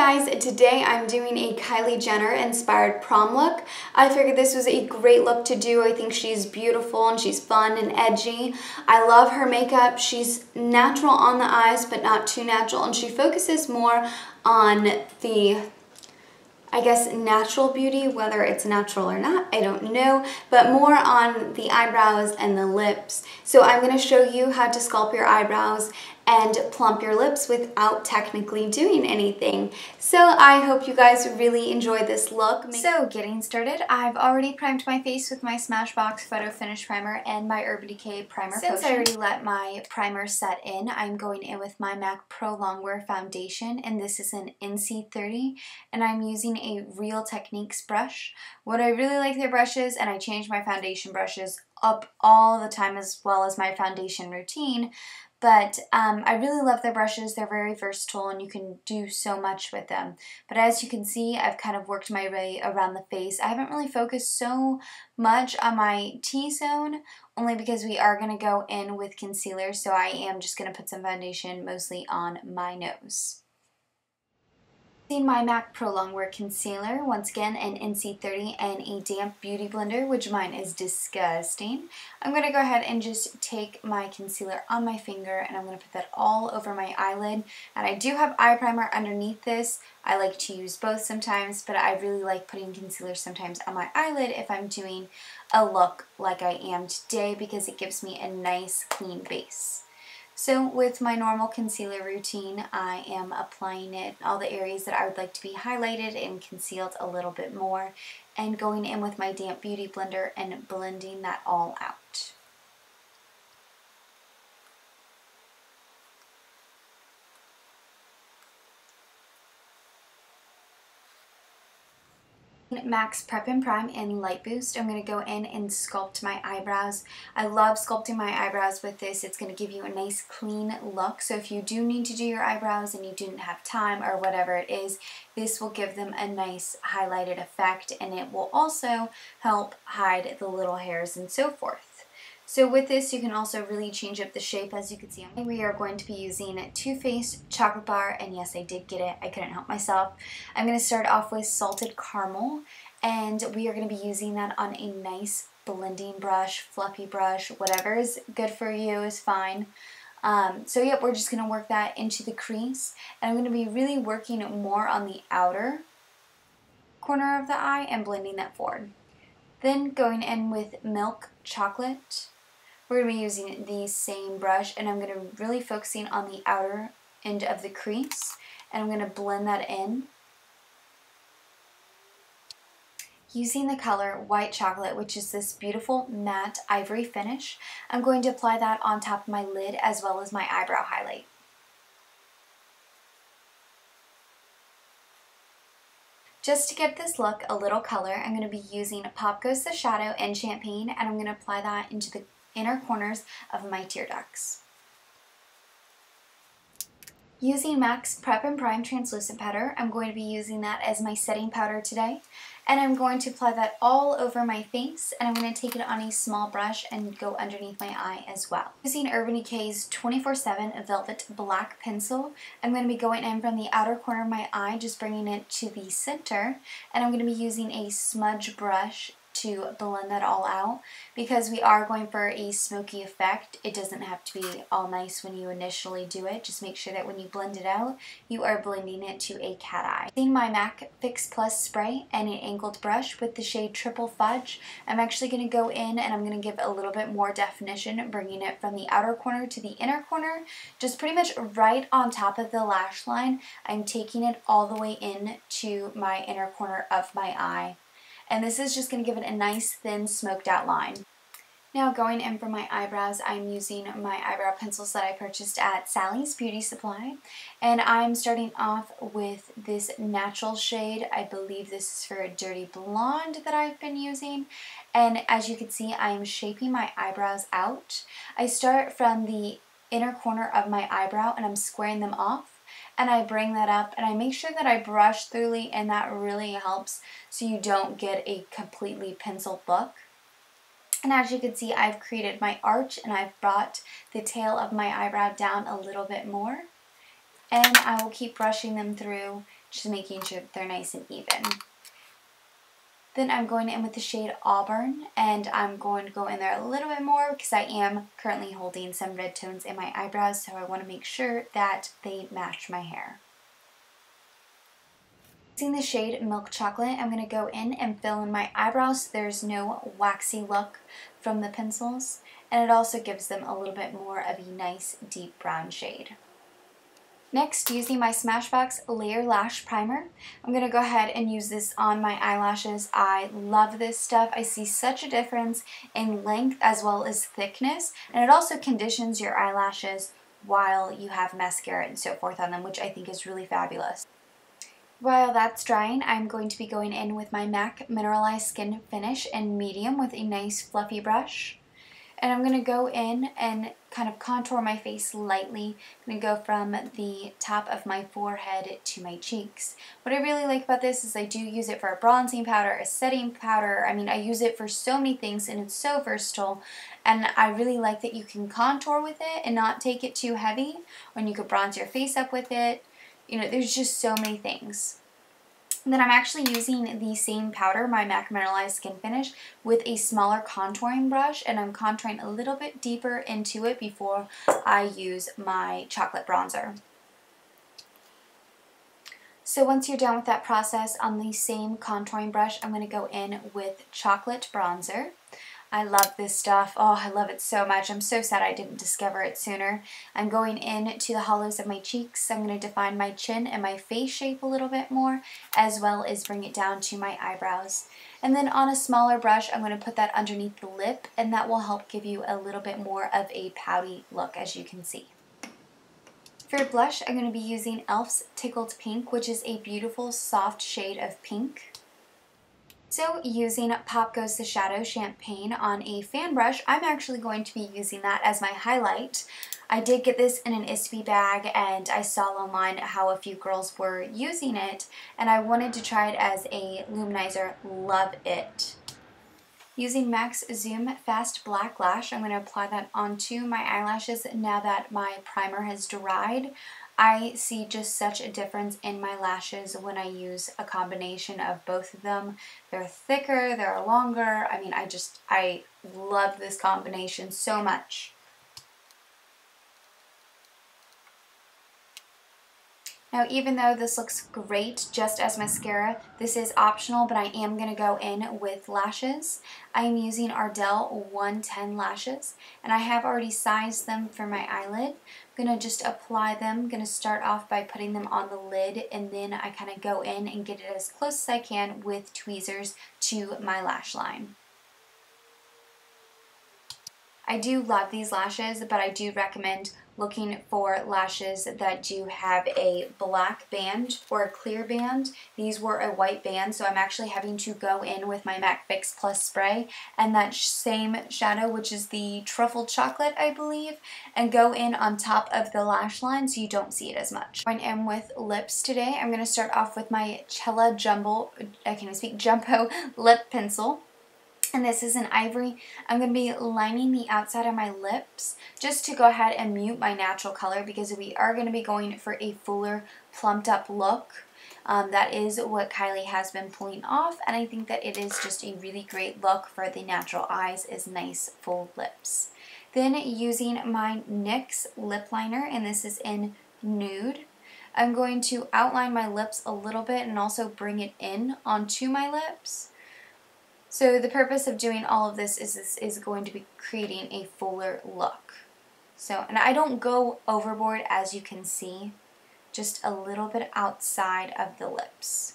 Guys, today I'm doing a Kylie Jenner inspired prom look. I figured this was a great look to do. I think she's beautiful and she's fun and edgy. I love her makeup. She's natural on the eyes but not too natural, and she focuses more on the natural beauty, whether it's natural or not, I don't know, but more on the eyebrows and the lips. So I'm going to show you how to sculpt your eyebrows and plump your lips without technically doing anything. So I hope you guys really enjoy this look. So getting started, I've already primed my face with my SmashBox Photo Finish Primer and my Urban Decay Primer Potion. Since I already let my primer set in, I'm going in with my MAC Pro Longwear Foundation, and this is an NC30, and I'm using a Real Techniques brush. What I really like their brushes, and I change my foundation brushes up all the time as well as my foundation routine, but I really love their brushes. They're very versatile and you can do so much with them. But as you can see, I've kind of worked my way around the face. I haven't really focused so much on my T-zone, only because we are going to go in with concealer, so I am just going to put some foundation mostly on my nose. Using my MAC Pro Longwear Concealer, once again an NC30 and a damp beauty blender, which mine is disgusting. I'm going to go ahead and just take my concealer on my finger and I'm going to put that all over my eyelid. And I do have eye primer underneath this. I like to use both sometimes, but I really like putting concealer sometimes on my eyelid if I'm doing a look like I am today, because it gives me a nice clean base. So with my normal concealer routine, I am applying it all the areas that I would like to be highlighted and concealed a little bit more, and going in with my damp beauty blender and blending that all out. MAC's Prep and Prime and Light Boost, I'm going to go in and sculpt my eyebrows. I love sculpting my eyebrows with this. It's going to give you a nice clean look. So if you do need to do your eyebrows and you didn't have time or whatever it is, this will give them a nice highlighted effect, and it will also help hide the little hairs and so forth. So with this, you can also really change up the shape. As you can see, we are going to be using TwoFaced Chocolate Bar, and yes, I did get it. I couldn't help myself. I'm going to start off with Salted Caramel, and we are going to be using that on a nice blending brush, fluffy brush, whatever is good for you is fine. So yep, we're just going to work that into the crease, and I'm going to be really working more on the outer corner of the eye and blending that forward. Then going in with Milk Chocolate. We're going to be using the same brush, and I'm going to really focusing on the outer end of the crease, and I'm going to blend that in. Using the color White Chocolate, which is this beautiful matte ivory finish, I'm going to apply that on top of my lid as well as my eyebrow highlight. Just to get this look a little color, I'm going to be using Pop Goes the Shadow and Champagne, and I'm going to apply that into the inner corners of my tear ducts. Using MAC's Prep and Prime Translucent Powder, I'm going to be using that as my setting powder today, and I'm going to apply that all over my face, and I'm going to take it on a small brush and go underneath my eye as well. Using Urban Decay's 24/7 Velvet Black Pencil, I'm going to be going in from the outer corner of my eye, just bringing it to the center, and I'm going to be using a smudge brush to blend that all out. Because we are going for a smoky effect, it doesn't have to be all nice when you initially do it. Just make sure that when you blend it out, you are blending it to a cat eye. Using my MAC Fix Plus spray and an angled brush with the shade Triple Fudge, I'm actually going to go in and I'm going to give a little bit more definition, bringing it from the outer corner to the inner corner, just pretty much right on top of the lash line. I'm taking it all the way in to my inner corner of my eye. And this is just going to give it a nice thin smoked out line. Now going in for my eyebrows, I'm using my eyebrow pencils that I purchased at Sally's Beauty Supply. And I'm starting off with this natural shade. I believe this is for a Dirty Blonde that I've been using. And as you can see, I am shaping my eyebrows out. I start from the inner corner of my eyebrow and I'm squaring them off. And I bring that up and I make sure that I brush thoroughly, and that really helps so you don't get a completely penciled look. And as you can see, I've created my arch and I've brought the tail of my eyebrow down a little bit more. And I will keep brushing them through just making sure that they're nice and even. Then I'm going in with the shade Auburn, and I'm going to go in there a little bit more because I am currently holding some red tones in my eyebrows, so I want to make sure that they match my hair. Using the shade Milk Chocolate, I'm going to go in and fill in my eyebrows so there's no waxy look from the pencils, and it also gives them a little bit more of a nice deep brown shade. Next, using my SmashBox Layer Lash Primer, I'm going to go ahead and use this on my eyelashes. I love this stuff. I see such a difference in length as well as thickness, and it also conditions your eyelashes while you have mascara and so forth on them, which I think is really fabulous. While that's drying, I'm going to be going in with my MAC Mineralized Skin Finish in medium with a nice fluffy brush. And I'm going to go in and kind of contour my face lightly. I'm going to go from the top of my forehead to my cheeks. What I really like about this is I do use it for a bronzing powder, a setting powder. I mean, I use it for so many things and it's so versatile. And I really like that you can contour with it and not take it too heavy. When you could bronze your face up with it. You know, there's just so many things. And then I'm actually using the same powder, my MAC Mineralized Skin Finish, with a smaller contouring brush, and I'm contouring a little bit deeper into it before I use my chocolate bronzer. So once you're done with that process, on the same contouring brush, I'm going to go in with chocolate bronzer. I love this stuff. Oh, I love it so much. I'm so sad I didn't discover it sooner. I'm going in to the hollows of my cheeks. I'm going to define my chin and my face shape a little bit more, as well as bring it down to my eyebrows. And then on a smaller brush, I'm going to put that underneath the lip, and that will help give you a little bit more of a pouty look, as you can see. For blush, I'm going to be using e.l.f.'s Tickled Pink, which is a beautiful soft shade of pink. So using Pop Goes the Shadow Champagne on a fan brush, I'm actually going to be using that as my highlight. I did get this in an ISPI bag, and I saw online how a few girls were using it, and I wanted to try it as a luminizer. Love it. Using MAC's Zoom Fast Black Lash, I'm going to apply that onto my eyelashes now that my primer has dried. I see just such a difference in my lashes when I use a combination of both of them. They're thicker, they're longer. I mean, I love this combination so much. Now, even though this looks great just as mascara, this is optional, but I am going to go in with lashes. I am using Ardell 110 lashes, and I have already sized them for my eyelid. I'm going to just apply them. I'm going to start off by putting them on the lid, and then I kind of go in and get it as close as I can with tweezers to my lash line. I do love these lashes, but I do recommend looking for lashes that do have a black band or a clear band. These were a white band, so I'm actually having to go in with my MAC Fix Plus spray and that same shadow, which is the truffle chocolate, I believe, and go in on top of the lash line so you don't see it as much. Going in with lips today, I'm going to start off with my Cella Jumbo lip pencil. And this is an ivory. I'm going to be lining the outside of my lips just to go ahead and mute my natural color because we are going to be going for a fuller, plumped up look. That is what Kylie has been pulling off, and I think that it is just a really great look for the natural eyes, is nice full lips. Then using my NYX lip liner, and this is in Nude, I'm going to outline my lips a little bit and also bring it in onto my lips. So the purpose of doing all of this is going to be creating a fuller look. So, and I don't go overboard, as you can see, just a little bit outside of the lips.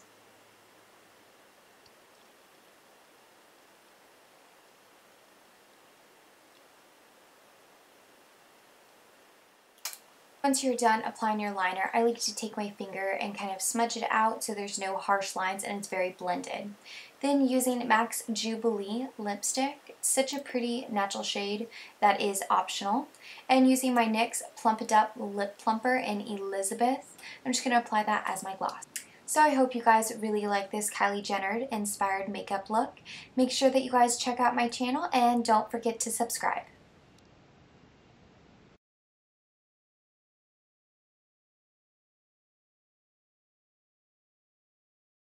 Once you're done applying your liner, I like to take my finger and kind of smudge it out so there's no harsh lines and it's very blended. Then using MAC's Jubilee lipstick, it's such a pretty natural shade that is optional. And using my NYX Plump It Up Lip Plumper in Elizabeth, I'm just going to apply that as my gloss. So I hope you guys really like this Kylie Jenner inspired makeup look. Make sure that you guys check out my channel and don't forget to subscribe.